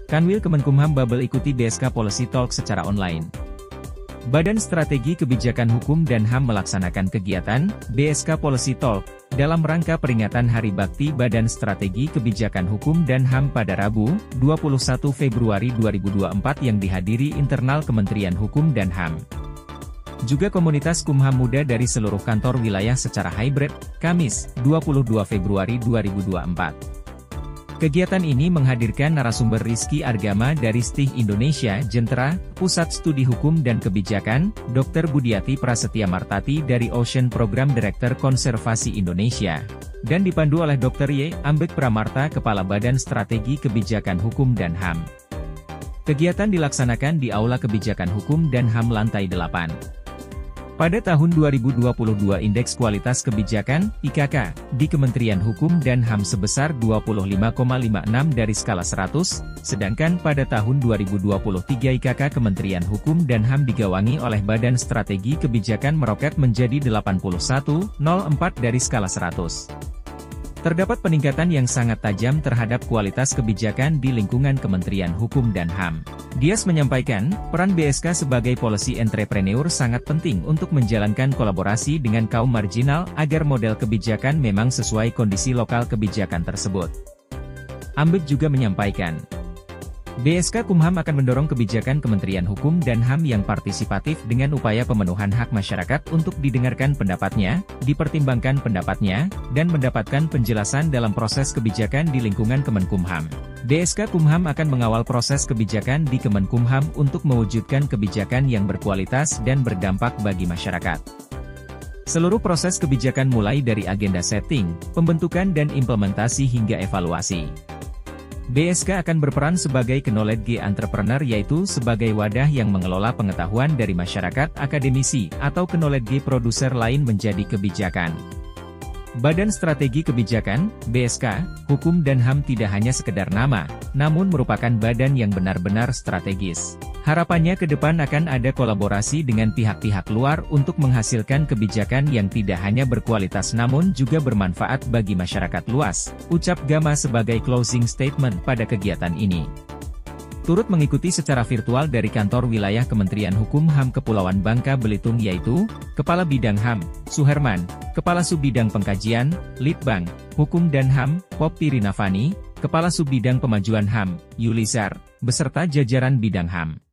Kanwil Kemenkumham Babel ikuti BSK Policy Talk secara online. Badan Strategi Kebijakan Hukum dan HAM melaksanakan kegiatan BSK Policy Talk dalam rangka peringatan Hari Bakti Badan Strategi Kebijakan Hukum dan HAM pada Rabu, 21 Februari 2024 yang dihadiri internal Kementerian Hukum dan HAM. Juga komunitas Kumham muda dari seluruh kantor wilayah secara hybrid, Kamis, 22 Februari 2024. Kegiatan ini menghadirkan narasumber Rizky Argama dari STIH Indonesia Jentera, Pusat Studi Hukum dan Kebijakan, Dr. Budiati Prasetya Martati dari Ocean Program Director Konservasi Indonesia, dan dipandu oleh Dr. Y. Ambek Pramarta Kepala Badan Strategi Kebijakan Hukum dan HAM. Kegiatan dilaksanakan di Aula Kebijakan Hukum dan HAM lantai 8. Pada tahun 2022 Indeks Kualitas Kebijakan, IKK, di Kementerian Hukum dan HAM sebesar 25,56 dari skala 100, sedangkan pada tahun 2023 IKK Kementerian Hukum dan HAM digawangi oleh Badan Strategi Kebijakan meroket menjadi 81,04 dari skala 100. Terdapat peningkatan yang sangat tajam terhadap kualitas kebijakan di lingkungan Kementerian Hukum dan HAM. Dias menyampaikan, peran BSK sebagai policy entrepreneur sangat penting untuk menjalankan kolaborasi dengan kaum marginal agar model kebijakan memang sesuai kondisi lokal kebijakan tersebut. Ambek juga menyampaikan, BSK Kumham akan mendorong kebijakan Kementerian Hukum dan HAM yang partisipatif dengan upaya pemenuhan hak masyarakat untuk didengarkan pendapatnya, dipertimbangkan pendapatnya, dan mendapatkan penjelasan dalam proses kebijakan di lingkungan Kemenkumham. BSK Kumham akan mengawal proses kebijakan di Kemenkumham untuk mewujudkan kebijakan yang berkualitas dan berdampak bagi masyarakat. Seluruh proses kebijakan mulai dari agenda setting, pembentukan dan implementasi hingga evaluasi. BSK akan berperan sebagai knowledge entrepreneur yaitu sebagai wadah yang mengelola pengetahuan dari masyarakat akademisi atau knowledge produser lain menjadi kebijakan. Badan Strategi Kebijakan, BSK, Hukum dan HAM tidak hanya sekedar nama, namun merupakan badan yang benar-benar strategis. Harapannya ke depan akan ada kolaborasi dengan pihak-pihak luar untuk menghasilkan kebijakan yang tidak hanya berkualitas namun juga bermanfaat bagi masyarakat luas, ucap Gama sebagai closing statement pada kegiatan ini. Turut mengikuti secara virtual dari kantor wilayah Kementerian Hukum HAM Kepulauan Bangka Belitung yaitu, Kepala Bidang HAM, Suherman, Kepala Subbidang Pengkajian, Litbang, Hukum dan HAM, Poppy Rinavani, Kepala Subbidang Pemajuan HAM, Yulizar, beserta jajaran bidang HAM.